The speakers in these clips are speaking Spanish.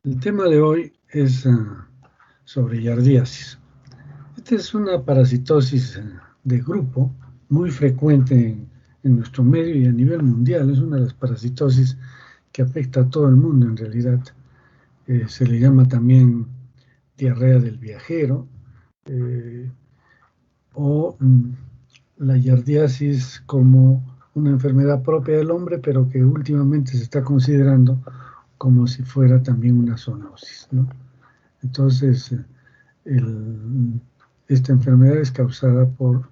El tema de hoy es sobre yardiasis. Esta es una parasitosis de grupo muy frecuente en nuestro medio y a nivel mundial. Es una de las parasitosis que afecta a todo el mundo en realidad. Se le llama también diarrea del viajero o la yardiasis como una enfermedad propia del hombre, pero que últimamente se está considerando como si fuera también una zoonosis, ¿no? Entonces, esta enfermedad es causada por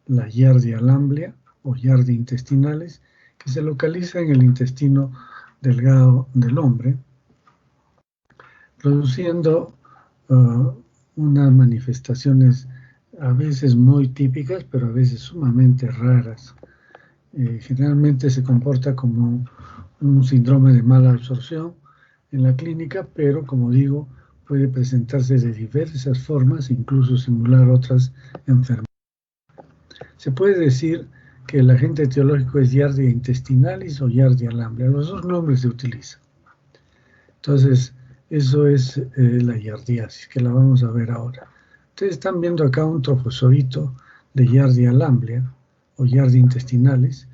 la Yardia lamblia o Yardia intestinales, que se localiza en el intestino delgado del hombre, produciendo unas manifestaciones a veces muy típicas, pero a veces sumamente raras. Generalmente se comporta como un síndrome de mala absorción en la clínica, pero como digo, puede presentarse de diversas formas, incluso simular otras enfermedades. Se puede decir que el agente etiológico es Yardia intestinalis o Yardia lamblia, los dos nombres se utilizan. Entonces, eso es la yardiasis, que la vamos a ver ahora. Ustedes están viendo acá un trofozoito de Yardia lamblia o Yardia intestinalis.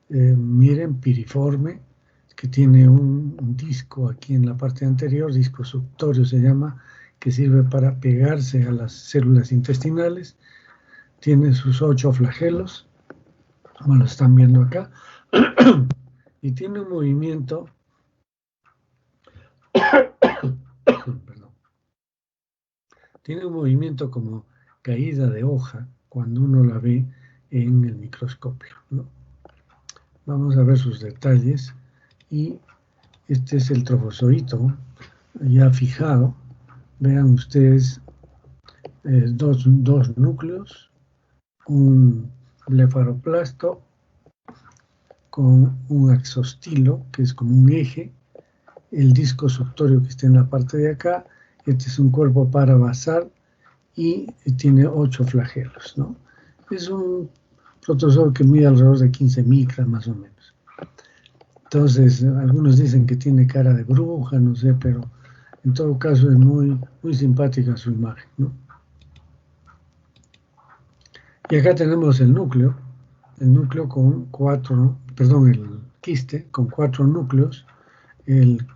Miren, piriforme, que tiene un disco aquí en la parte anterior, disco suctorio se llama, que sirve para pegarse a las células intestinales. Tiene sus 8 flagelos, como lo están viendo acá, y tiene un movimiento, perdón, tiene un movimiento como caída de hoja cuando uno la ve en el microscopio, ¿no? Vamos a ver sus detalles y este es el trofozoito ya fijado. Vean ustedes dos núcleos, un blefaroplasto con un axostilo, que es como un eje, el disco suctorio que está en la parte de acá. Este es un cuerpo parabasal y tiene 8 flagelos, ¿no? Es un protozoo que mide alrededor de 15 micras más o menos. Entonces, algunos dicen que tiene cara de bruja, no sé, pero en todo caso es muy, muy simpática su imagen, ¿no? Y acá tenemos el núcleo con 4, perdón, el quiste con 4 núcleos, el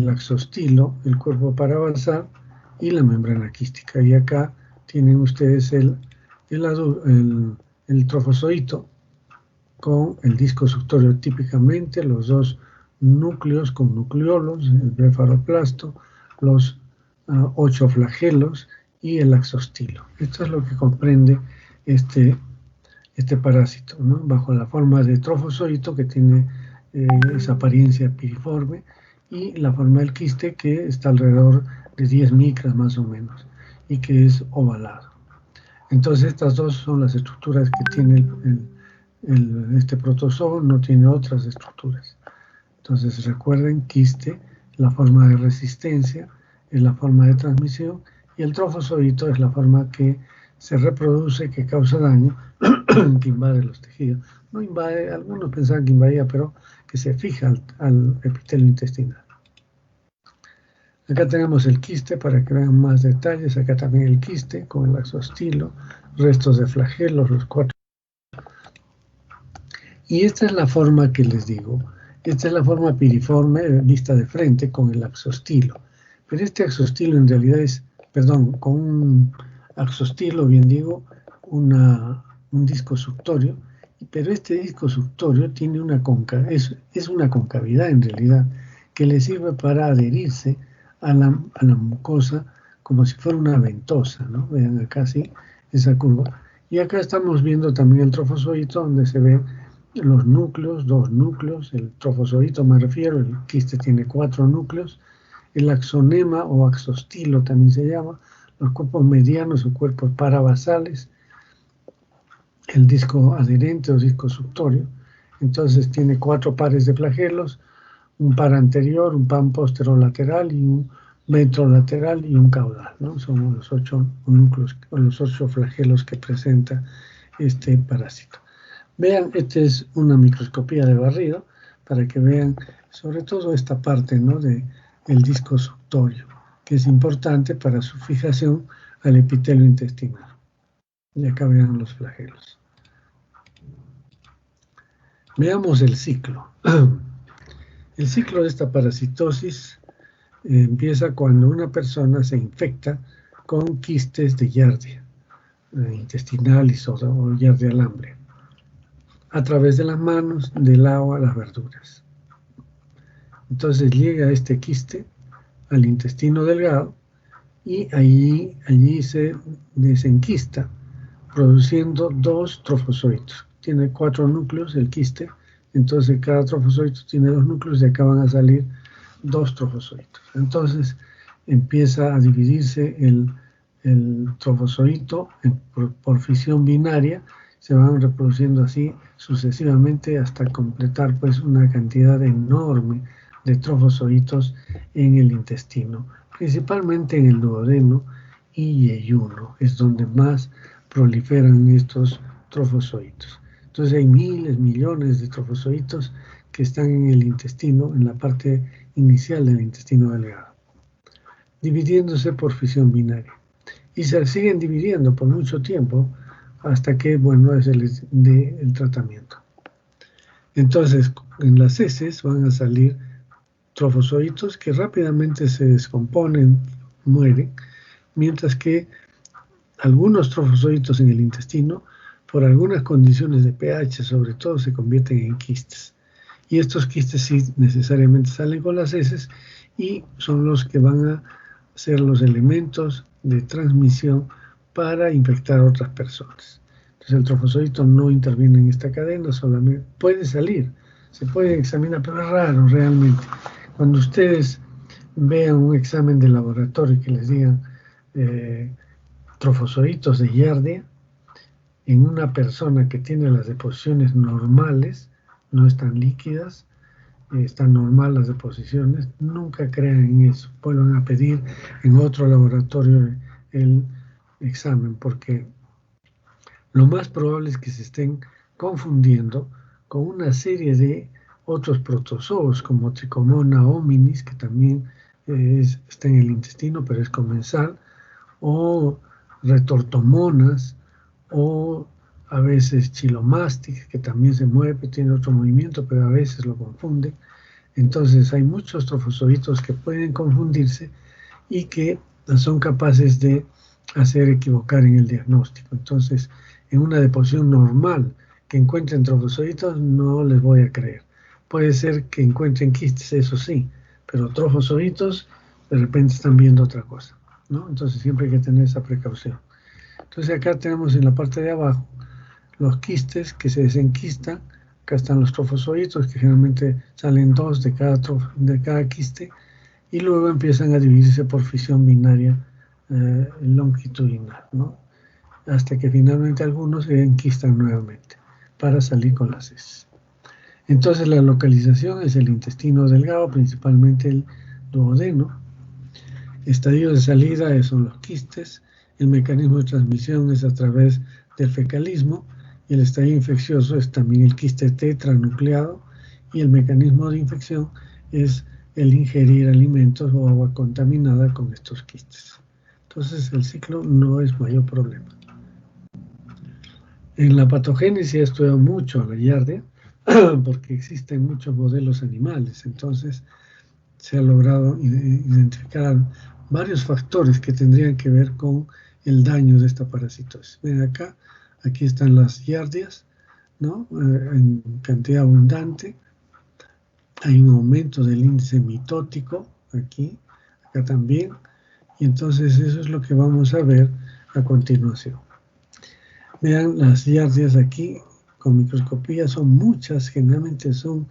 axostilo, el cuerpo parabasal y la membrana quística. Y acá tienen ustedes el trofozoito con el disco suctorio típicamente, los dos núcleos con nucleolos, el blefaroplasto, los 8 flagelos y el axostilo. Esto es lo que comprende este parásito, ¿no? Bajo la forma de trofozoito, que tiene esa apariencia piriforme, y la forma del quiste, que está alrededor de 10 micras más o menos, y que es ovalado. Entonces estas dos son las estructuras que tiene este protozoo, no tiene otras estructuras. Entonces recuerden, quiste, la forma de resistencia, es la forma de transmisión, y el trofozoito es la forma que se reproduce, que causa daño, que invade los tejidos. No invade, algunos pensaban que invadía, pero que se fija al epitelio intestinal. Acá tenemos el quiste para que vean más detalles. Acá también el quiste con el axostilo, restos de flagelos, los 4. Y esta es la forma que les digo. Esta es la forma piriforme vista de frente con el axostilo. Pero este axostilo en realidad es, perdón, con un axostilo, bien digo, un disco suctorio, pero este disco suctorio tiene es una concavidad en realidad, que le sirve para adherirse a la mucosa como si fuera una ventosa, ¿no? Vean acá, sí, esa curva. Y acá estamos viendo también el trofozoito, donde se ven los núcleos, 2 núcleos, el trofozoito me refiero, el quiste tiene 4 núcleos, el axonema o axostilo también se llama, los cuerpos medianos o cuerpos parabasales, el disco adherente o disco suctorio. Entonces tiene 4 pares de flagelos, un par anterior, un par posterolateral y un ventrolateral y un caudal, ¿no? Son los 8 núcleos, los 8 flagelos que presenta este parásito. Vean, esta es una microscopía de barrido para que vean sobre todo esta parte, ¿no? de el disco suctorio, que es importante para su fijación al epitelio intestinal. Y acá vean los flagelos. Veamos el ciclo. El ciclo de esta parasitosis empieza cuando una persona se infecta con quistes de Giardia intestinal o Giardia alambre, a través de las manos, del agua, las verduras. Entonces llega este quiste al intestino delgado y allí se desenquista, produciendo 2 trofozoitos. Tiene 4 núcleos el quiste, entonces cada trofozoito tiene 2 núcleos y acá van a salir 2 trofozoitos. Entonces empieza a dividirse el trofozoito por fisión binaria, se van reproduciendo así sucesivamente hasta completar pues una cantidad enorme de trofozoitos en el intestino, principalmente en el duodeno y yeyuno, es donde más proliferan estos trofozoitos. Entonces hay miles, millones de trofozoitos que están en el intestino, en la parte inicial del intestino delgado, dividiéndose por fisión binaria. Y se siguen dividiendo por mucho tiempo hasta que, bueno, se les dé el tratamiento. Entonces, en las heces van a salir trofozoitos que rápidamente se descomponen, mueren, mientras que algunos trofozoitos en el intestino, por algunas condiciones de pH sobre todo, se convierten en quistes. Y estos quistes sí necesariamente salen con las heces y son los que van a ser los elementos de transmisión para infectar a otras personas. Entonces el trofozoito no interviene en esta cadena, solamente puede salir, se puede examinar, pero es raro realmente. Cuando ustedes vean un examen de laboratorio que les digan trofozoitos de Giardia, en una persona que tiene las deposiciones normales, no están líquidas, están normales las deposiciones, nunca crean en eso. Vuelvan a pedir en otro laboratorio el examen, porque lo más probable es que se estén confundiendo con una serie de otros protozoos, como Trichomona hominis, que también está en el intestino, pero es comensal, o retortomonas, o a veces Chilomastis, que también se mueve, tiene otro movimiento, pero a veces lo confunden. Entonces hay muchos trofozoitos que pueden confundirse y que son capaces de hacer equivocar en el diagnóstico. Entonces, en una deposición normal que encuentren trofozoitos, no les voy a creer. Puede ser que encuentren quistes, eso sí, pero trofozoitos de repente están viendo otra cosa, ¿no? Entonces siempre hay que tener esa precaución. Entonces acá tenemos en la parte de abajo los quistes que se desenquistan. Acá están los trofozoitos, que generalmente salen 2 de cada quiste, y luego empiezan a dividirse por fisión binaria longitudinal, ¿no? Hasta que finalmente algunos se enquistan nuevamente para salir con las heces. Entonces la localización es el intestino delgado, principalmente el duodeno. Estadios de salida son los quistes. El mecanismo de transmisión es a través del fecalismo, y el estadio infeccioso es también el quiste tetranucleado, y el mecanismo de infección es el ingerir alimentos o agua contaminada con estos quistes. Entonces el ciclo no es mayor problema. En la patogénesis he estudiado mucho a la Giardia, porque existen muchos modelos animales, entonces se ha logrado identificar varios factores que tendrían que ver con el daño de esta parasitosis. Ven acá, aquí están las Giardias, ¿no? En cantidad abundante. Hay un aumento del índice mitótico aquí, acá también, y entonces eso es lo que vamos a ver a continuación. Vean las Giardias aquí con microscopía, son muchas, generalmente son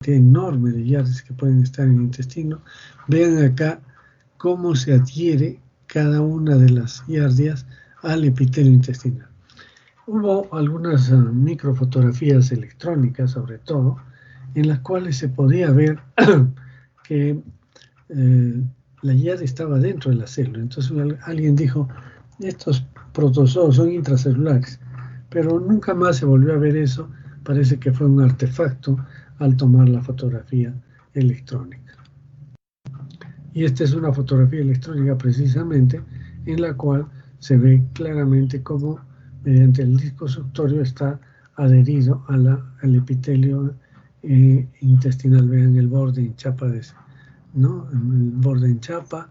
enorme de Giardias que pueden estar en el intestino. Vean acá cómo se adhiere cada una de las Giardias al epitelio intestinal. Hubo algunas microfotografías electrónicas, sobre todo, en las cuales se podía ver que la Giardia estaba dentro de la célula. Entonces alguien dijo, estos protozoos son intracelulares, pero nunca más se volvió a ver eso. Parece que fue un artefacto al tomar la fotografía electrónica. Y esta es una fotografía electrónica precisamente en la cual se ve claramente cómo mediante el disco suctorio está adherido al epitelio intestinal. Vean el borde en chapa ¿no? El borde en chapa,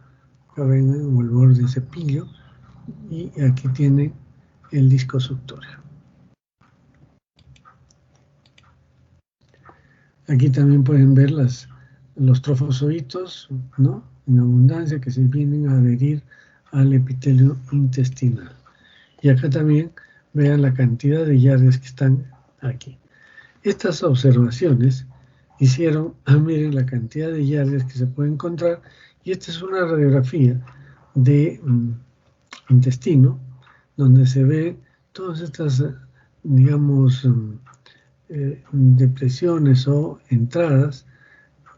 acá ven, o el borde en cepillo, y aquí tiene el disco suctorio. Aquí también pueden ver los trofozoitos, ¿no? En abundancia, que se vienen a adherir al epitelio intestinal. Y acá también vean la cantidad de yardes que están aquí. Estas observaciones hicieron, miren la cantidad de yardes que se puede encontrar, y esta es una radiografía de intestino, donde se ve todas estas, digamos, depresiones o entradas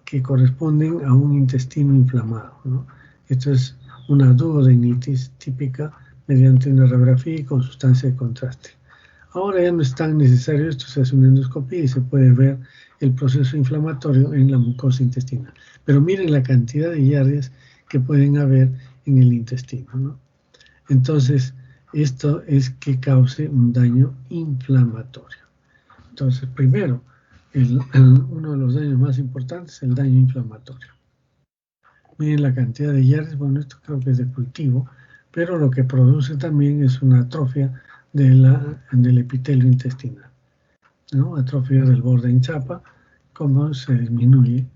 que corresponden a un intestino inflamado, ¿no? Esto es una duodenitis típica mediante una radiografía y con sustancia de contraste. Ahora ya no es tan necesario esto, se hace una endoscopía y se puede ver el proceso inflamatorio en la mucosa intestinal. Pero miren la cantidad de yardes que pueden haber en el intestino, ¿no? Entonces, esto es que cause un daño inflamatorio. Entonces, primero, uno de los daños más importantes es el daño inflamatorio. Miren la cantidad de yardes, bueno, esto creo que es de cultivo, pero lo que produce también es una atrofia del epitelio intestinal, ¿no? Atrofia del borde en chapa, como se disminuye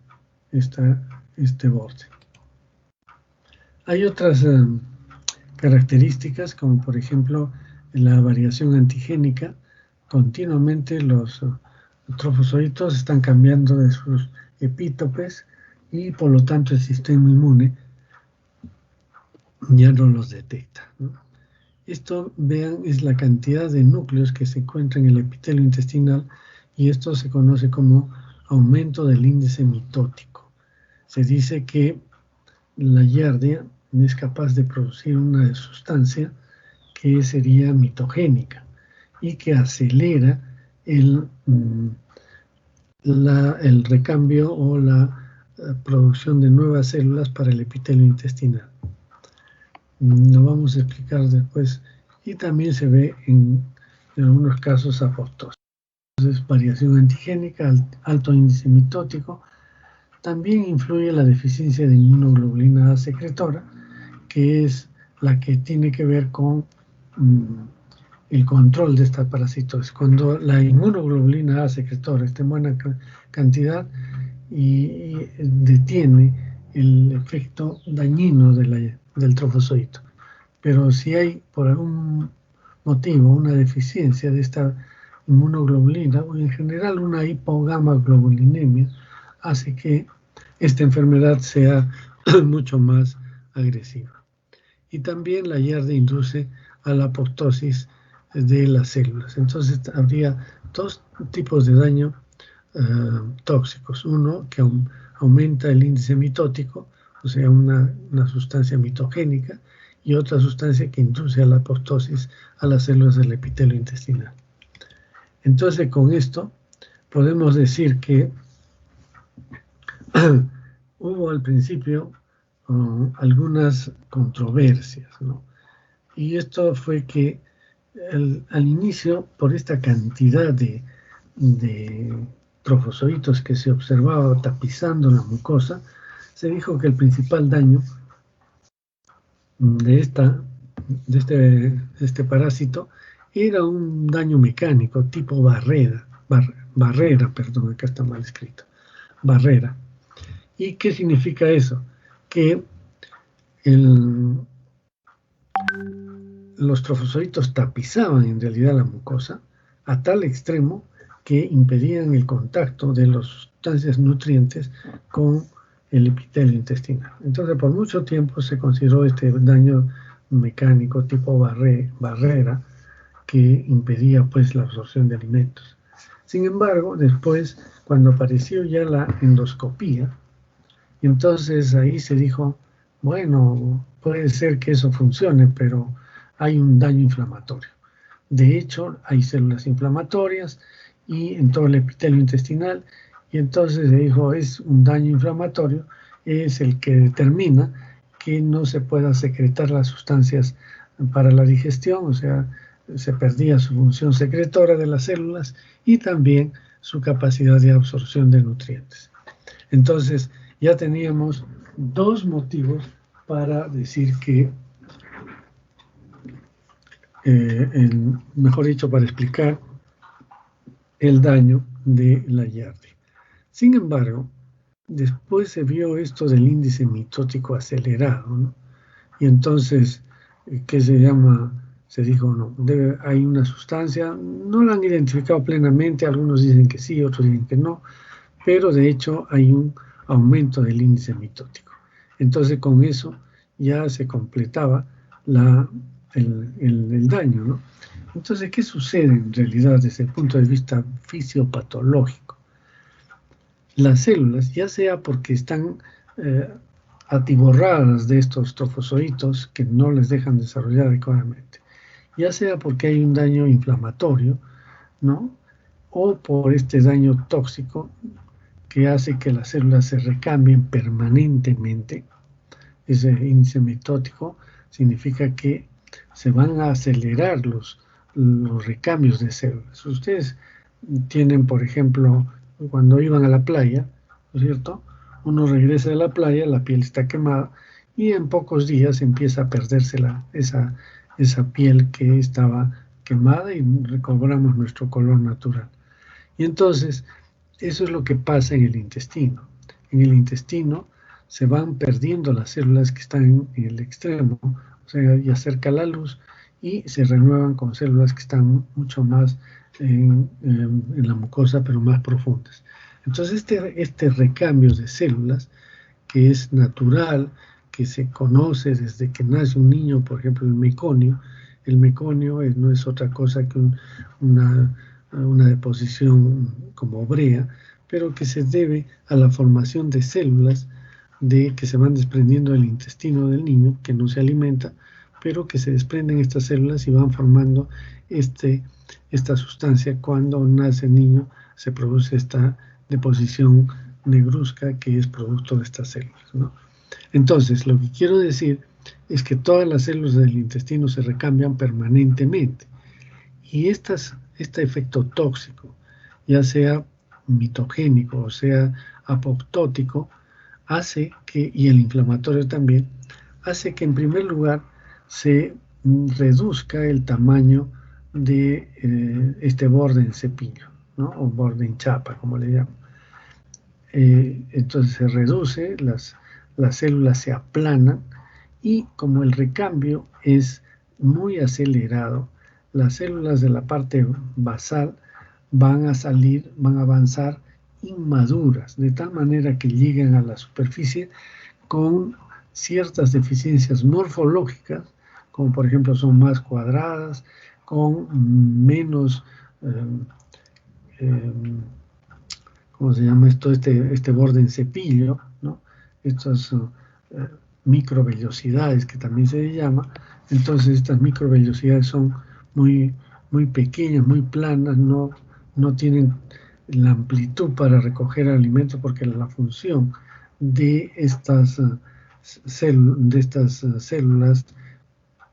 este borde. Hay otras características, como por ejemplo la variación antigénica. Continuamente los trofozoitos están cambiando de sus epítopes y por lo tanto el sistema inmune ya no los detecta, ¿no? Esto, vean, es la cantidad de núcleos que se encuentran en el epitelio intestinal, y esto se conoce como aumento del índice mitótico. Se dice que la giardia es capaz de producir una sustancia que sería mitogénica y que acelera el recambio o la producción de nuevas células para el epitelio intestinal. Lo vamos a explicar después. Y también se ve en algunos casos apoptosis. Entonces, variación antigénica, alto índice mitótico. También influye la deficiencia de inmunoglobulina A secretora, que es la que tiene que ver con el control de esta parasitosis. Cuando la inmunoglobulina A secretora está en buena cantidad y detiene el efecto dañino del trofozoito. Pero si hay por algún motivo una deficiencia de esta inmunoglobulina, o en general una hipogamaglobulinemia, hace que esta enfermedad sea mucho más agresiva. Y también la giardia induce a la apoptosis de las células. Entonces habría dos tipos de daño tóxicos. Uno que aumenta el índice mitótico, o sea, una sustancia mitogénica, y otra sustancia que induce a la apoptosis a las células del epitelio intestinal. Entonces, con esto podemos decir que hubo al principio algunas controversias, ¿no? Y esto fue que al inicio, por esta cantidad de trofozoitos que se observaba tapizando la mucosa, se dijo que el principal daño de este parásito era un daño mecánico tipo barrera, acá está mal escrito, barrera. ¿Y qué significa eso? Que los trofozoitos tapizaban en realidad la mucosa a tal extremo que impedían el contacto de las sustancias nutrientes con el epitelio intestinal. Entonces, por mucho tiempo se consideró este daño mecánico tipo barrera que impedía pues la absorción de alimentos. Sin embargo, después, cuando apareció ya la endoscopía, entonces ahí se dijo, bueno, puede ser que eso funcione, pero hay un daño inflamatorio. De hecho, hay células inflamatorias y en todo el epitelio intestinal, y entonces se dijo, es un daño inflamatorio, es el que determina que no se puedan secretar las sustancias para la digestión, o sea, se perdía su función secretora de las células y también su capacidad de absorción de nutrientes. Entonces, ya teníamos dos motivos para decir que, mejor dicho, para explicar el daño de la Yardi. Sin embargo, después se vio esto del índice mitótico acelerado, ¿no? Y entonces, ¿qué se llama? Se dijo, no, hay una sustancia, no la han identificado plenamente, algunos dicen que sí, otros dicen que no, pero de hecho hay un aumento del índice mitótico. Entonces con eso ya se completaba el daño, ¿no? Entonces, ¿qué sucede en realidad desde el punto de vista fisiopatológico? Las células, ya sea porque están atiborradas de estos trofozoitos que no les dejan desarrollar adecuadamente, ya sea porque hay un daño inflamatorio, ¿no? O por este daño tóxico que hace que las células se recambien permanentemente. Ese índice mitótico significa que se van a acelerar los recambios de células. Ustedes tienen, por ejemplo, cuando iban a la playa, ¿no es cierto? Uno regresa de la playa, la piel está quemada y en pocos días empieza a perderse esa piel que estaba quemada y recobramos nuestro color natural. Y entonces, eso es lo que pasa en el intestino. En el intestino se van perdiendo las células que están en el extremo, o sea, ya cerca a la luz, y se renuevan con células que están mucho más en la mucosa, pero más profundas. Entonces, este recambio de células, que es natural, que se conoce desde que nace un niño, por ejemplo, el meconio no es otra cosa que una deposición como brea, pero que se debe a la formación de células que se van desprendiendo del intestino del niño, que no se alimenta, pero que se desprenden estas células y van formando esta sustancia. Cuando nace el niño se produce esta deposición negruzca que es producto de estas células, ¿no? Entonces, lo que quiero decir es que todas las células del intestino se recambian permanentemente y este efecto tóxico, ya sea mitogénico o sea apoptótico, hace que, y el inflamatorio también, hace que en primer lugar se reduzca el tamaño de este borde en cepillo, ¿no? O borde en chapa, como le llaman. Entonces se reduce, las células se aplanan y como el recambio es muy acelerado, las células de la parte basal van a avanzar inmaduras, de tal manera que llegan a la superficie con ciertas deficiencias morfológicas, como por ejemplo son más cuadradas, con menos, ¿cómo se llama esto? Este borde en cepillo, ¿no? Estas microvellosidades que también se llama. Entonces estas microvellosidades son muy, muy pequeñas, muy planas, no tienen la amplitud para recoger alimento porque la función de estas células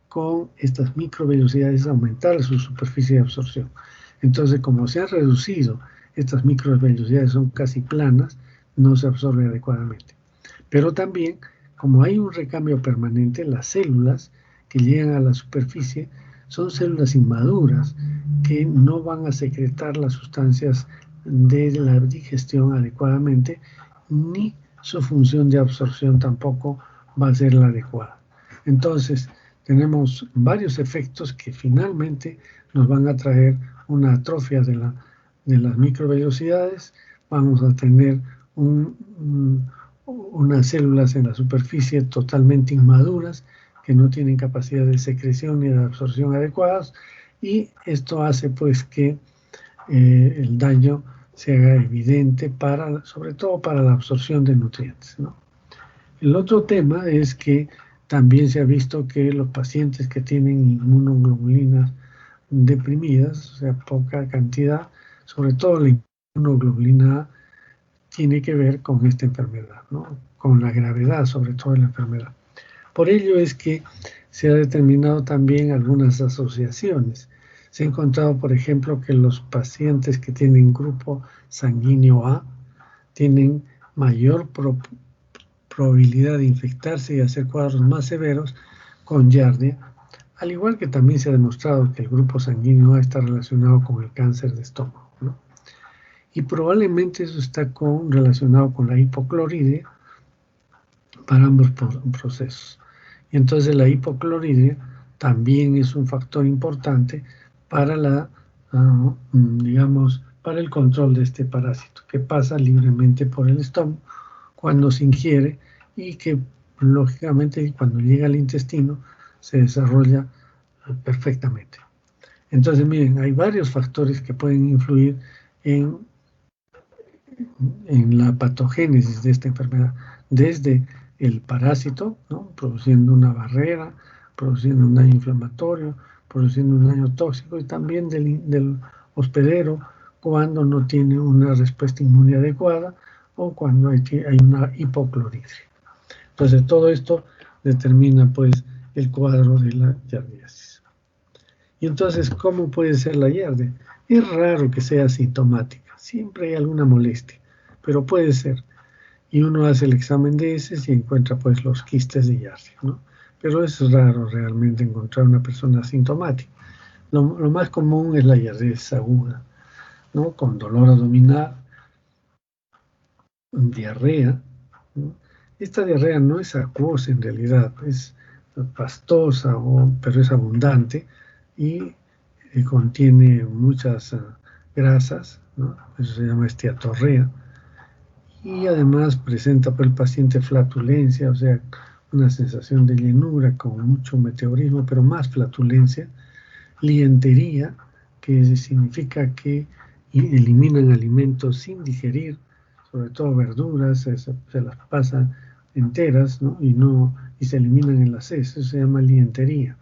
con estas microvellosidades es aumentar su superficie de absorción. Entonces, como se han reducido, estas microvellosidades son casi planas, no se absorbe adecuadamente. Pero también, como hay un recambio permanente, las células que llegan a la superficie son células inmaduras que no van a secretar las sustancias de la digestión adecuadamente, ni su función de absorción tampoco va a ser la adecuada. Entonces, tenemos varios efectos que finalmente nos van a traer una atrofia de las microvellosidades, vamos a tener unas células en la superficie totalmente inmaduras que no tienen capacidad de secreción ni de absorción adecuadas, y esto hace pues que el daño se haga evidente sobre todo para la absorción de nutrientes, ¿no? El otro tema es que también se ha visto que los pacientes que tienen inmunoglobulinas deprimidas, o sea, poca cantidad, sobre todo la inmunoglobulina A, tiene que ver con esta enfermedad, ¿no? Con la gravedad, sobre todo de la enfermedad. Por ello es que se ha determinado también algunas asociaciones. Se ha encontrado, por ejemplo, que los pacientes que tienen grupo sanguíneo A tienen mayor probabilidad de infectarse y hacer cuadros más severos con giardia, al igual que también se ha demostrado que el grupo sanguíneo A está relacionado con el cáncer de estómago, ¿no? Y probablemente eso está relacionado con la hipocloridria para ambos procesos. Y entonces la hipocloridria también es un factor importante para digamos, para el control de este parásito, que pasa libremente por el estómago cuando se ingiere y que, lógicamente, cuando llega al intestino, se desarrolla perfectamente. Entonces, miren, hay varios factores que pueden influir en la patogénesis de esta enfermedad, desde el parásito, ¿no? Produciendo una barrera, produciendo un daño inflamatorio, produciendo un daño tóxico, y también del hospedero cuando no tiene una respuesta inmune adecuada o cuando hay una hipocloridria. Entonces todo esto determina pues el cuadro de la giardiasis. Y entonces, ¿cómo puede ser la giardia? Es raro que sea asintomática, siempre hay alguna molestia, pero puede ser. Y uno hace el examen de heces y encuentra pues los quistes de giardia, ¿no? Pero es raro realmente encontrar una persona asintomática. Lo más común es la giardia aguda, ¿no? Con dolor abdominal, diarrea, ¿no? Esta diarrea no es acuosa en realidad, es pastosa, pero es abundante y contiene muchas grasas, ¿no? Eso se llama esteatorrea. Y además presenta para el paciente flatulencia, o sea, una sensación de llenura con mucho meteorismo, pero más flatulencia, lientería, que significa que eliminan alimentos sin digerir, sobre todo verduras, se las pasan enteras, ¿no? Y se eliminan en las heces, eso se llama lientería.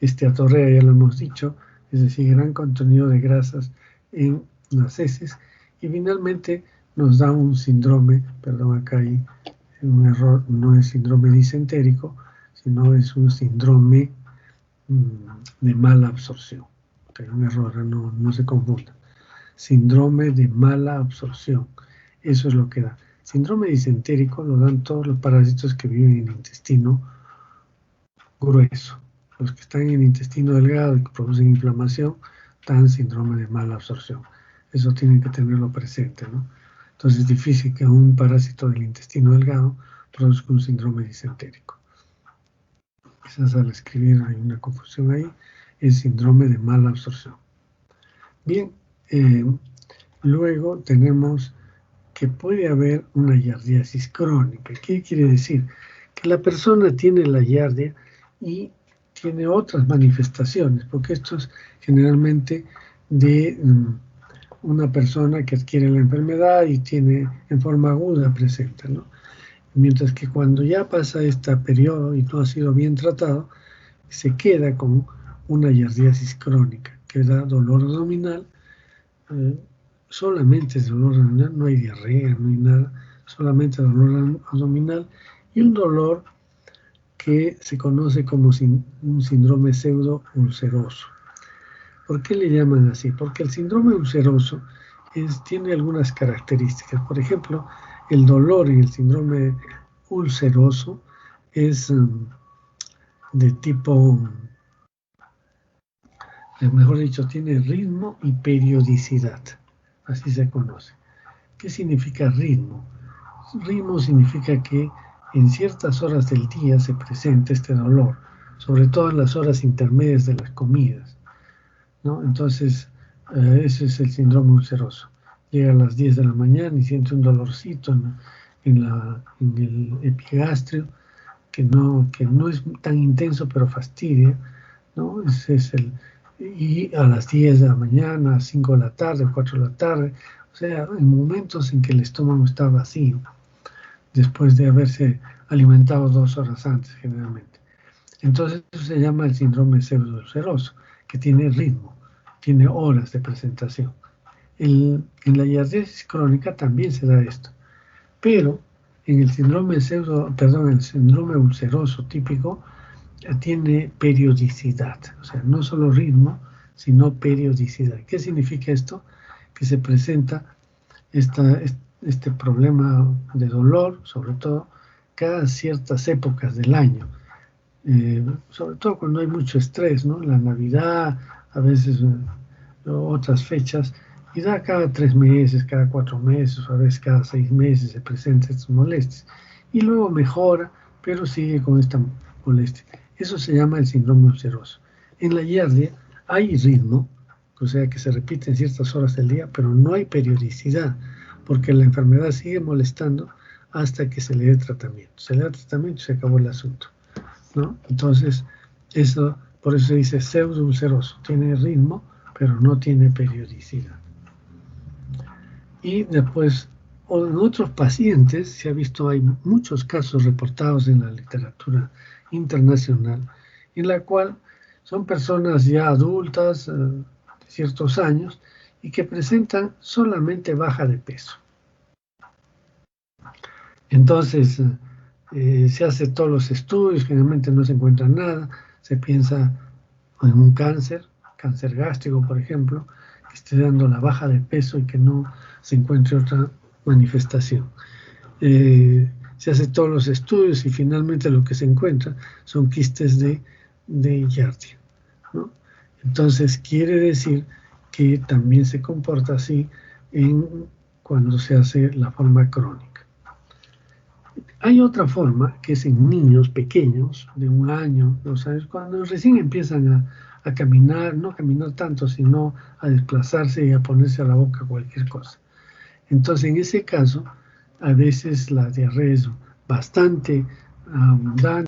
Esteatorrea, ya lo hemos dicho, es decir, gran contenido de grasas en las heces, y finalmente nos da un síndrome, perdón, acá hay un error, no es síndrome disentérico, sino es un síndrome de mala absorción. Hay un error, no se confunda. Síndrome de mala absorción, eso es lo que da. Síndrome disentérico lo dan todos los parásitos que viven en el intestino grueso. Los que están en el intestino delgado y que producen inflamación dan síndrome de mala absorción. Eso tienen que tenerlo presente, ¿no? Entonces es difícil que un parásito del intestino delgado produzca un síndrome disentérico. Quizás al escribir hay una confusión ahí, es síndrome de mala absorción. Bien, luego tenemos que puede haber una giardiasis crónica. ¿Qué quiere decir? Que la persona tiene la giardia y tiene otras manifestaciones, porque esto es generalmente de una persona que adquiere la enfermedad y tiene en forma aguda presenta, ¿no? Mientras que cuando ya pasa este periodo y no ha sido bien tratado, se queda con una giardiasis crónica, que da dolor abdominal, solamente es dolor abdominal, no hay diarrea, no hay nada, solamente dolor abdominal y un dolor que se conoce como un síndrome pseudo-ulceroso. ¿Por qué le llaman así? Porque el síndrome ulceroso tiene algunas características. Por ejemplo, el dolor en el síndrome ulceroso es de tipo, mejor dicho, tiene ritmo y periodicidad. Así se conoce. ¿Qué significa ritmo? Ritmo significa que en ciertas horas del día se presenta este dolor, sobre todo en las horas intermedias de las comidas, ¿no? Entonces, ese es el síndrome ulceroso. Llega a las 10 de la mañana y siente un dolorcito en el epigastrio que no es tan intenso, pero fastidia, ¿no? Y a las 10 de la mañana, a 5 de la tarde, 4 de la tarde, o sea, en momentos en que el estómago está vacío, después de haberse alimentado 2 horas antes generalmente. Entonces eso se llama el síndrome pseudoulceroso, que tiene ritmo, tiene horas de presentación. En la giardiasis crónica también se da esto, pero en el síndrome el síndrome ulceroso típico tiene periodicidad, o sea, no solo ritmo, sino periodicidad. ¿Qué significa esto? Que se presenta este problema de dolor, sobre todo cada ciertas épocas del año, sobre todo cuando hay mucho estrés, ¿no? La Navidad, a veces otras fechas, y da cada 3 meses, cada 4 meses, a veces cada 6 meses se presentan estas molestias. Y luego mejora, pero sigue con esta molestia. Eso se llama el síndrome ulceroso. En la giardia hay ritmo, o sea que se repite en ciertas horas del día, pero no hay periodicidad, porque la enfermedad sigue molestando hasta que se le dé tratamiento. Se le da tratamiento y se acabó el asunto, ¿no? Entonces, por eso se dice pseudoulceroso. Tiene ritmo, pero no tiene periodicidad. Y después, en otros pacientes, se ha visto, hay muchos casos reportados en la literatura internacional, en la cual son personas ya adultas, de ciertos años, y que presentan solamente baja de peso. Entonces, se hace todos los estudios, generalmente no se encuentra nada, se piensa en un cáncer gástrico, por ejemplo, que esté dando la baja de peso y que no se encuentre otra manifestación. Se hace todos los estudios y finalmente lo que se encuentra son quistes de giardia, ¿no? Entonces quiere decir que también se comporta así cuando se hace la forma crónica. Hay otra forma que es en niños pequeños, de 1 año, 2 años, cuando recién empiezan a caminar, no caminar tanto, sino a desplazarse y a ponerse a la boca cualquier cosa. Entonces, en ese caso, a veces la diarrea es bastante abundante,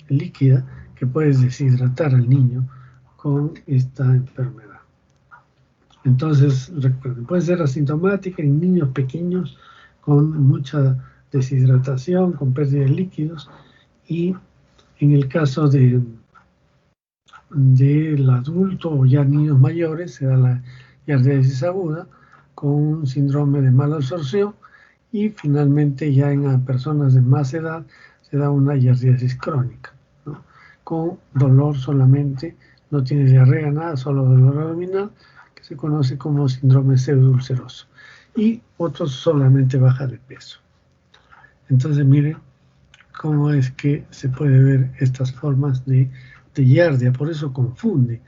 líquida, que puede deshidratar al niño con esta enfermedad. Entonces, recuerden, puede ser asintomática en niños pequeños con mucha deshidratación, con pérdida de líquidos, y en el caso del adulto o ya niños mayores se da la giardiasis aguda con un síndrome de mala absorción, y finalmente ya en personas de más edad se da una giardiasis crónica, ¿no? Con dolor solamente, no tiene diarrea, nada, solo dolor abdominal, que se conoce como síndrome pseudoulceroso, y otros solamente baja de peso. Entonces miren cómo es que se puede ver estas formas de giardia, por eso confunde,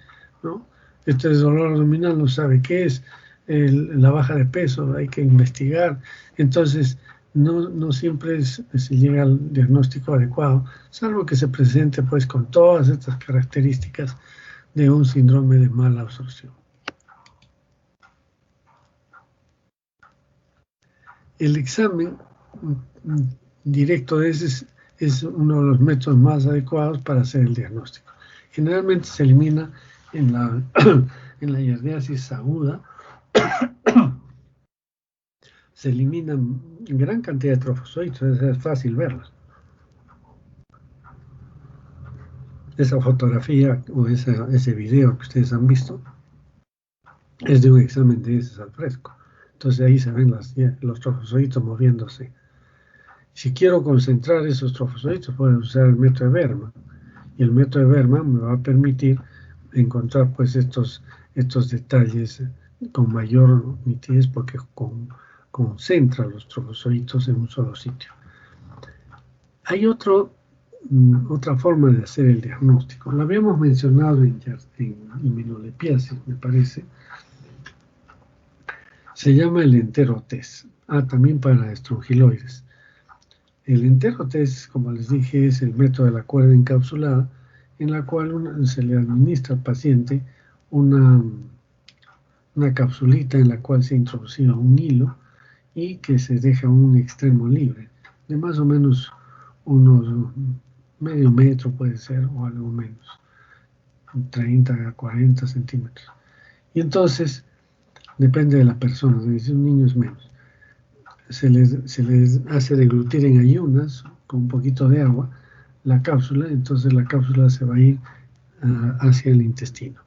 ¿no? Este es dolor abdominal, no sabe qué es, la baja de peso, hay que investigar. Entonces no siempre se llega al diagnóstico adecuado, salvo que se presente pues con todas estas características de un síndrome de mala absorción. El examen directo de ese es uno de los métodos más adecuados para hacer el diagnóstico. Generalmente se elimina en la giardiasis aguda, se eliminan gran cantidad de trofozoitos, es fácil verlos. Esa fotografía o ese video que ustedes han visto es de un examen de heces al fresco. Entonces ahí se ven los trofozoitos moviéndose. Si quiero concentrar esos trofozoitos, puedo usar el método de Berman. Y el método de Berman me va a permitir encontrar pues estos detalles con mayor nitidez, porque concentra los trofozoitos en un solo sitio. Hay otra forma de hacer el diagnóstico. Lo habíamos mencionado en inmunolepiasis, me parece. Se llama el enterotest. También para estrongiloides. El enterotest, como les dije, es el método de la cuerda encapsulada, en la cual se le administra al paciente una capsulita en la cual se introduce un hilo y que se deja un extremo libre, de más o menos unos medio metro puede ser, o algo menos, 30 a 40 centímetros. Y entonces, depende de la persona, si un niño es menos. Se les hace deglutir en ayunas con un poquito de agua la cápsula, entonces la cápsula se va a ir hacia el intestino.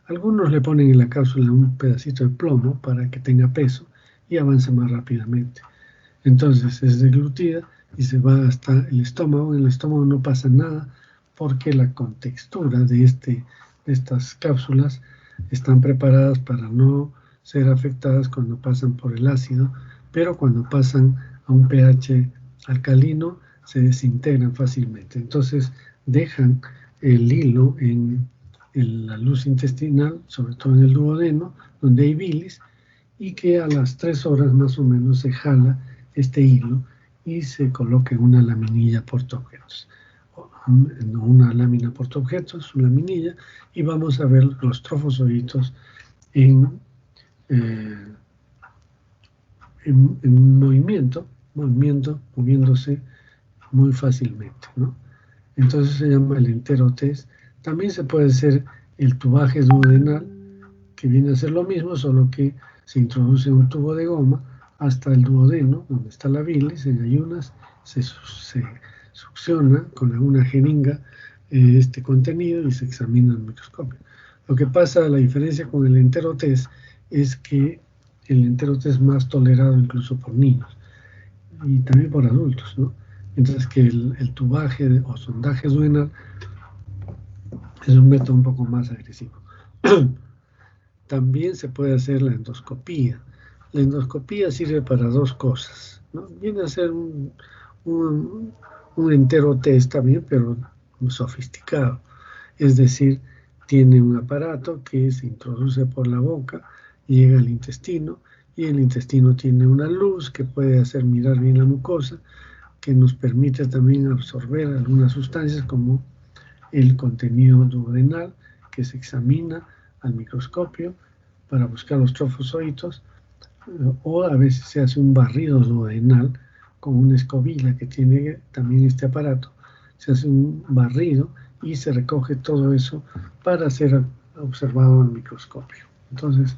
Algunos le ponen en la cápsula un pedacito de plomo para que tenga peso y avance más rápidamente. Entonces es deglutida y se va hasta el estómago. En el estómago no pasa nada porque la contextura de estas cápsulas están preparadas para no ser afectadas cuando pasan por el ácido, pero cuando pasan a un pH alcalino se desintegran fácilmente. Entonces dejan el hilo en la luz intestinal, sobre todo en el duodeno, donde hay bilis, y que a las 3 horas más o menos se jala este hilo y se coloca en una laminilla portaobjetos. No una lámina portaobjetos, una laminilla, y vamos a ver los trofozoitos en movimiento, moviéndose muy fácilmente, ¿no? Entonces se llama el enterotest. También se puede hacer el tubaje duodenal, que viene a ser lo mismo, solo que se introduce un tubo de goma hasta el duodeno, donde está la bilis, en ayunas, se succiona con una jeringa este contenido y se examina en el microscopio. Lo que pasa, la diferencia con el enterotest, es que el enterotest es más tolerado incluso por niños y también por adultos, ¿no? Mientras que el tubaje o sondaje duodenal es un método un poco más agresivo. También se puede hacer la endoscopía. La endoscopía sirve para dos cosas, ¿no? Viene a ser un enterotest también, pero sofisticado. Es decir, tiene un aparato que se introduce por la boca, llega al intestino, y el intestino tiene una luz que puede hacer mirar bien la mucosa, que nos permite también absorber algunas sustancias como el contenido duodenal, que se examina al microscopio para buscar los trofozoitos, o a veces se hace un barrido duodenal con una escobilla que tiene también este aparato. Se hace un barrido y se recoge todo eso para ser observado al microscopio. Entonces,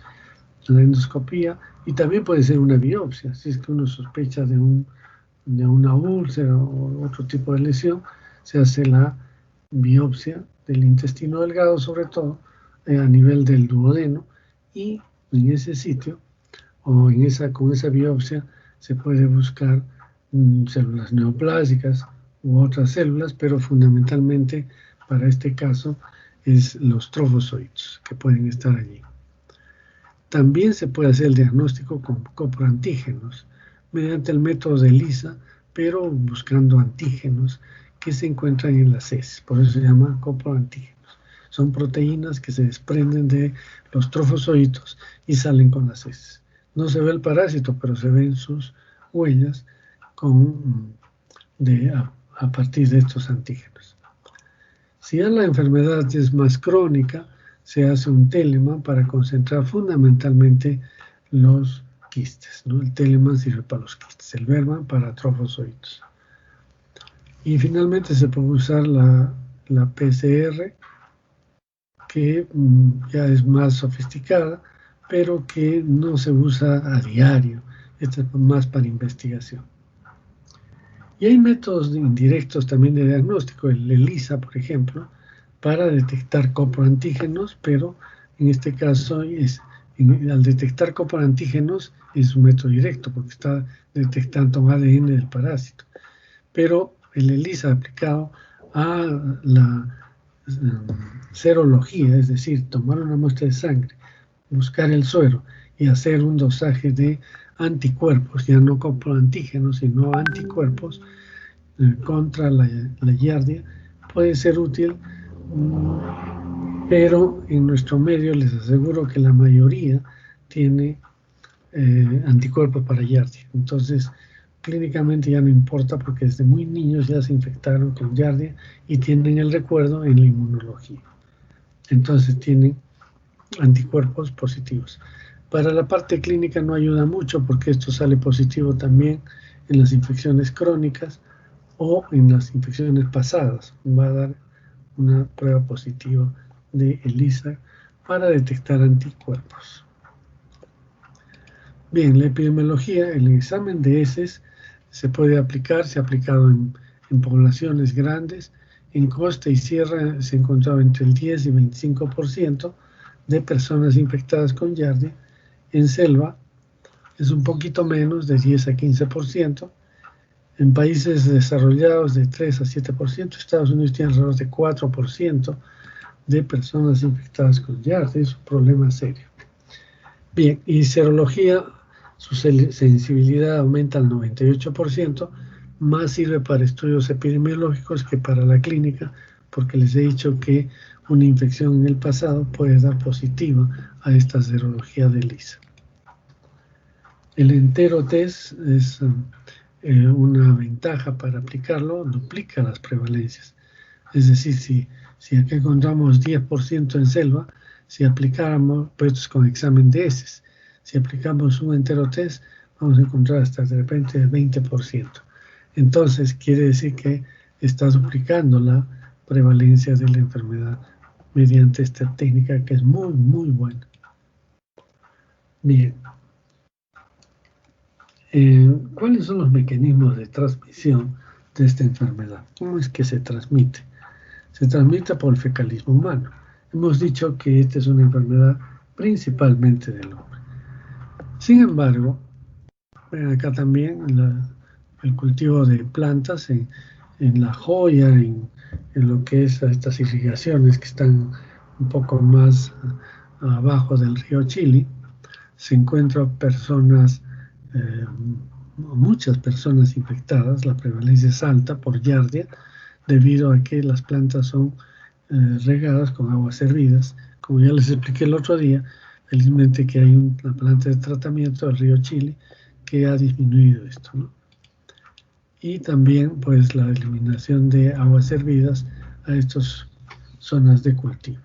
la endoscopía, y también puede ser una biopsia, si es que uno sospecha de una úlcera o otro tipo de lesión, se hace la biopsia del intestino delgado, sobre todo a nivel del duodeno, y en ese sitio o con esa biopsia se puede buscar células neoplásicas u otras células, pero fundamentalmente para este caso es los trofozoitos que pueden estar allí. También se puede hacer el diagnóstico con coproantígenos mediante el método de ELISA, pero buscando antígenos que se encuentran en las heces. Por eso se llama coproantígenos. Son proteínas que se desprenden de los trofozoitos y salen con las heces. No se ve el parásito, pero se ven sus huellas a partir de estos antígenos. Si ya la enfermedad es más crónica, se hace un Telemann para concentrar fundamentalmente los quistes, ¿no? El Telemann sirve para los quistes, el Berman para trofozoitos. Y finalmente se puede usar la PCR, que ya es más sofisticada, pero que no se usa a diario. Esta es más para investigación. Y hay métodos indirectos también de diagnóstico, el ELISA, por ejemplo, para detectar coproantígenos, pero en este caso al detectar coproantígenos es un método directo porque está detectando ADN del parásito. Pero el ELISA aplicado a la serología, es decir, tomar una muestra de sangre, buscar el suero y hacer un dosaje de anticuerpos, ya no coproantígenos, sino anticuerpos contra la giardia, puede ser útil, pero en nuestro medio les aseguro que la mayoría tiene anticuerpos para giardia. Entonces, clínicamente ya no importa porque desde muy niños ya se infectaron con giardia y tienen el recuerdo en la inmunología. Entonces tienen anticuerpos positivos. Para la parte clínica no ayuda mucho porque esto sale positivo también en las infecciones crónicas o en las infecciones pasadas. Va a dar una prueba positiva de ELISA para detectar anticuerpos. Bien, la epidemiología, el examen de heces se puede aplicar, se ha aplicado en poblaciones grandes. En costa y sierra se encontraba entre el 10 y 25% de personas infectadas con Giardia. En selva es un poquito menos, de 10 a 15%. En países desarrollados de 3 a 7%. Estados Unidos tiene alrededor de 4% de personas infectadas con Giardia. Es un problema serio. Bien, y serología, su sensibilidad aumenta al 98%, más sirve para estudios epidemiológicos que para la clínica, porque les he dicho que una infección en el pasado puede dar positiva a esta serología de ELISA. El entero test es una ventaja para aplicarlo, duplica las prevalencias. Es decir, si aquí encontramos 10% en selva, si aplicáramos, pues con examen de heces, si aplicamos un entero test, vamos a encontrar hasta de repente el 20%. Entonces, quiere decir que está duplicando la prevalencia de la enfermedad mediante esta técnica que es muy, muy buena. Bien. ¿Cuáles son los mecanismos de transmisión de esta enfermedad? ¿Cómo es que se transmite? Se transmite por el fecalismo humano. Hemos dicho que esta es una enfermedad principalmente del hombre. Sin embargo, acá también el cultivo de plantas en La Joya, en lo que es estas irrigaciones que están un poco más abajo del río Chili, se encuentran personas, muchas personas infectadas. La prevalencia es alta por Giardia, debido a que las plantas son regadas con aguas hervidas. Como ya les expliqué el otro día, felizmente que hay una planta de tratamiento del río Chili que ha disminuido esto, ¿no? Y también pues la eliminación de aguas hervidas a estas zonas de cultivo.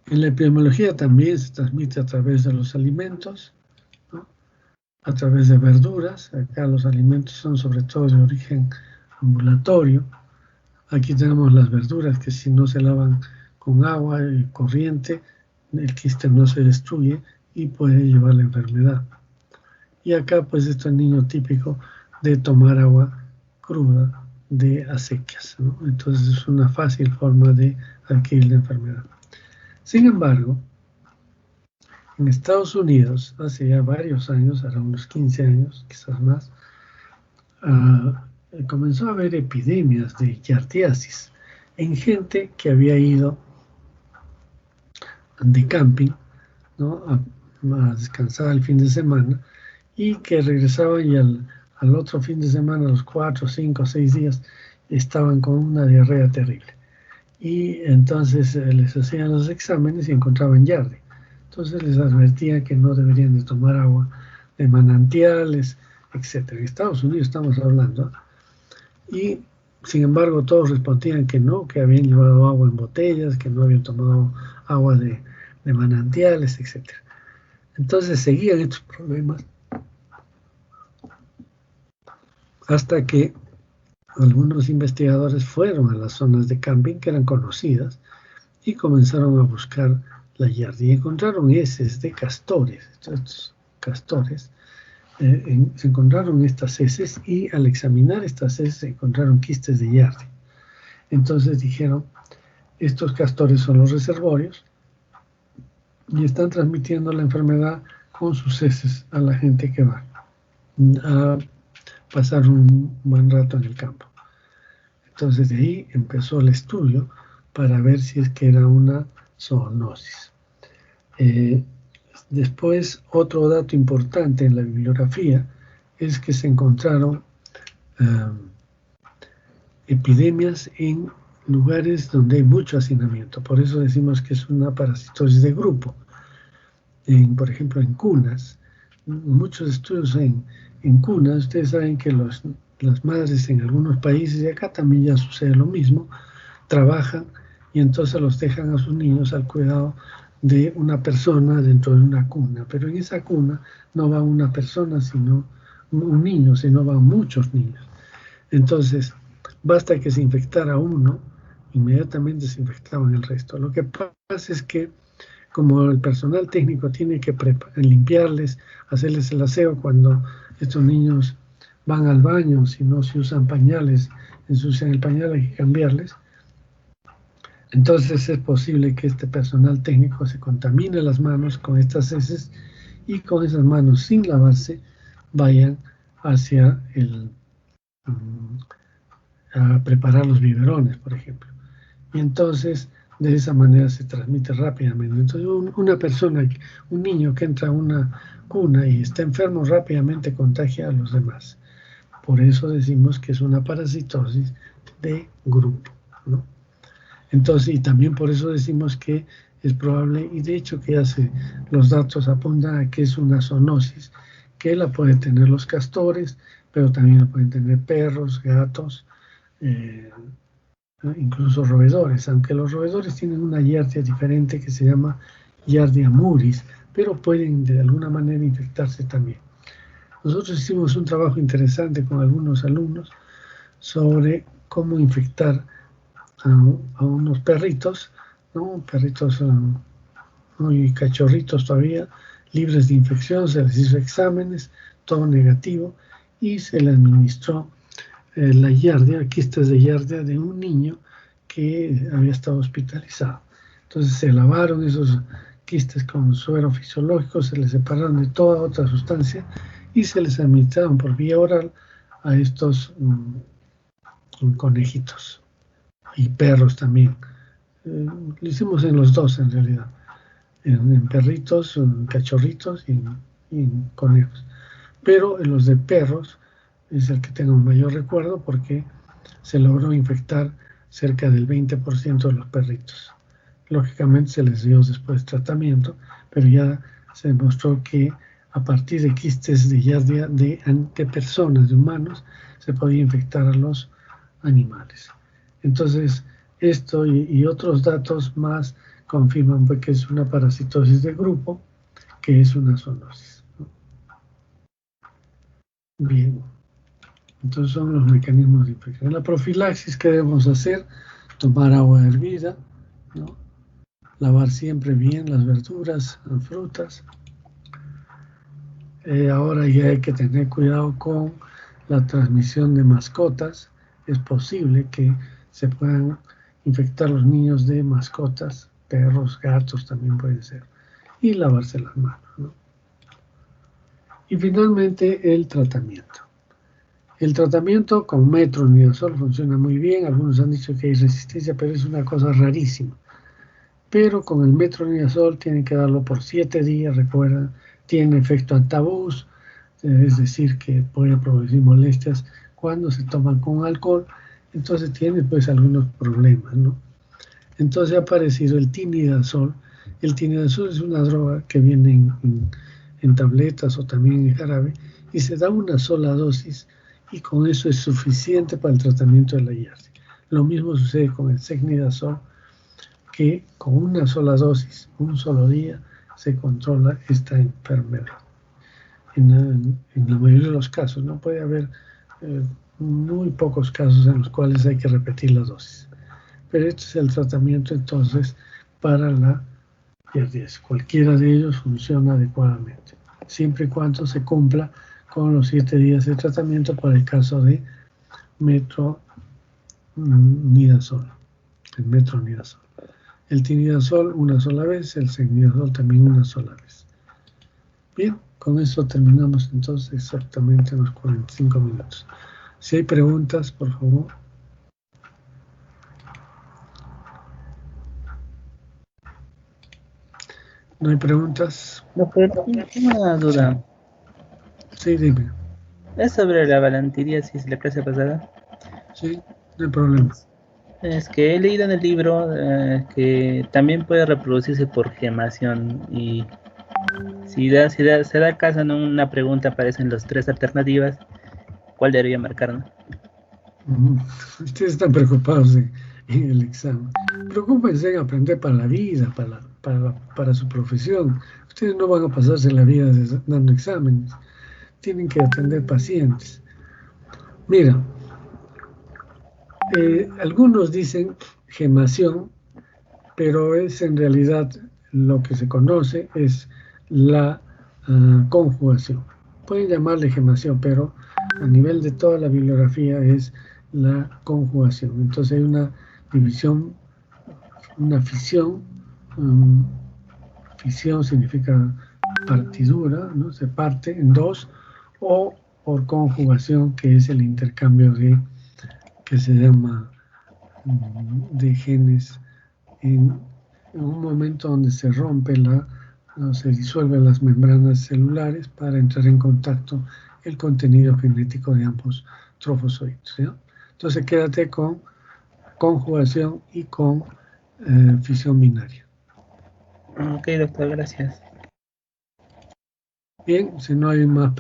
En la epidemiología también se transmite a través de los alimentos, ¿no? A través de verduras. Acá los alimentos son sobre todo de origen ambulatorio. Aquí tenemos las verduras que si no se lavan con agua y corriente, el quiste no se destruye y puede llevar la enfermedad. Y acá pues esto es el niño típico de tomar agua cruda de acequias, ¿no? Entonces es una fácil forma de adquirir la enfermedad. Sin embargo, en Estados Unidos, hace ya varios años, ahora unos 15 años, quizás más, comenzó a haber epidemias de giardiasis en gente que había ido de camping, ¿no? a descansar el fin de semana, y que regresaban y al otro fin de semana, a los 4, 5, 6 días, estaban con una diarrea terrible. Y entonces les hacían los exámenes y encontraban Giardia. Entonces les advertían que no deberían de tomar agua de manantiales, etc. En Estados Unidos estamos hablando. Y sin embargo todos respondían que no, que habían llevado agua en botellas, que no habían tomado agua de manantiales, etc. Entonces seguían estos problemas hasta que algunos investigadores fueron a las zonas de camping que eran conocidas y comenzaron a buscar la Giardia. Y encontraron heces de castores. Estos castores, se encontraron estas heces, y al examinar estas heces se encontraron quistes de Giardia. Entonces dijeron, estos castores son los reservorios y están transmitiendo la enfermedad con sus heces a la gente que va a pasar un buen rato en el campo. Entonces de ahí empezó el estudio para ver si es que era una zoonosis. Después, otro dato importante en la bibliografía es que se encontraron epidemias en lugares donde hay mucho hacinamiento. Por eso decimos que es una parasitosis de grupo. Por ejemplo, en cunas, muchos estudios en cunas. Ustedes saben que las madres en algunos países, y acá también ya sucede lo mismo, trabajan y entonces los dejan a sus niños al cuidado de una persona dentro de una cuna. Pero en esa cuna no va una persona, sino un niño, sino van muchos niños. Entonces, basta que se infectara uno, inmediatamente se infectaban el resto. Lo que pasa es que como el personal técnico tiene que limpiarles, hacerles el aseo cuando estos niños van al baño, si no se usan pañales, ensucian el pañal, hay que cambiarles. Entonces es posible que este personal técnico se contamine las manos con estas heces y con esas manos sin lavarse vayan hacia a preparar los biberones, por ejemplo. Y entonces de esa manera se transmite rápidamente. Entonces una persona, un niño que entra a una cuna y está enfermo rápidamente contagia a los demás. Por eso decimos que es una parasitosis de grupo, ¿no? Entonces, y también por eso decimos que es probable, y de hecho que los datos apuntan a que es una zoonosis, que la pueden tener los castores, pero también la pueden tener perros, gatos, incluso roedores, aunque los roedores tienen una giardia diferente que se llama giardia muris, pero pueden de alguna manera infectarse también. Nosotros hicimos un trabajo interesante con algunos alumnos sobre cómo infectar a unos perritos, ¿no? Perritos muy cachorritos todavía, libres de infección, se les hizo exámenes, todo negativo, y se le administró la giardia, quistes de giardia de un niño que había estado hospitalizado. Entonces se lavaron esos quistes con suero fisiológico, se les separaron de toda otra sustancia y se les administraron por vía oral a estos conejitos y perros también. Lo hicimos en los dos en realidad, en perritos, en cachorritos y en conejos. Pero en los de perros es el que tengo mayor recuerdo porque se logró infectar cerca del 20% de los perritos. Lógicamente se les dio después tratamiento, pero ya se demostró que a partir de quistes de giardia de personas, de humanos, se podía infectar a los animales. Entonces, esto y otros datos más confirman pues, que es una parasitosis de grupo, que es una zoonosis, ¿no? Bien, entonces son los mecanismos de infección. La profilaxis que debemos hacer, tomar agua hervida, ¿no? Lavar siempre bien las verduras, las frutas. Ahora ya hay que tener cuidado con la transmisión de mascotas. Es posible que se puedan infectar los niños de mascotas, perros, gatos también pueden ser. Y lavarse las manos, ¿no? Y finalmente el tratamiento. El tratamiento con metronidazol funciona muy bien. Algunos han dicho que hay resistencia, pero es una cosa rarísima. Pero con el metronidazol tienen que darlo por 7 días, recuerden, tiene efecto antabús, es decir, que puede producir molestias cuando se toman con alcohol, entonces tiene pues algunos problemas, ¿no? Entonces ha aparecido el tinidazol. El tinidazol es una droga que viene en tabletas o también en jarabe y se da una sola dosis y con eso es suficiente para el tratamiento de la giardia. Lo mismo sucede con el secnidazol, que con una sola dosis, un solo día, se controla esta enfermedad. En la mayoría de los casos, no puede haber muy pocos casos en los cuales hay que repetir la dosis. Pero este es el tratamiento entonces para la giardia. Cualquiera de ellos funciona adecuadamente, siempre y cuando se cumpla con los 7 días de tratamiento para el caso de metronidazol, el metronidazol. El tinidazol una sola vez, el secnidazol también una sola vez. Bien, con eso terminamos entonces exactamente los 45 minutos. Si hay preguntas, por favor. ¿No hay preguntas? Doctor, tengo una duda. Sí, dime. ¿Es sobre la galanteriasis la clase pasada? Sí, no hay problema. Es que he leído en el libro que también puede reproducirse por gemación y se da caso en una pregunta aparecen las 3 alternativas, ¿cuál debería marcar, no? Ustedes están preocupados en el examen. Preocúpense en aprender para la vida, para su profesión. Ustedes no van a pasarse la vida dando exámenes. Tienen que atender pacientes. Mira, algunos dicen gemación, pero es en realidad lo que se conoce es la conjugación. Pueden llamarle gemación, pero a nivel de toda la bibliografía es la conjugación. Entonces hay una división una fisión. Fisión significa partidura, ¿no? Se parte en dos, o por conjugación, que es el intercambio que se llama de genes en un momento donde se rompe se disuelven las membranas celulares para entrar en contacto el contenido genético de ambos trofozoides, ¿sí? Entonces quédate con conjugación y con fisión binaria. Ok, doctor, gracias. Bien, si no hay más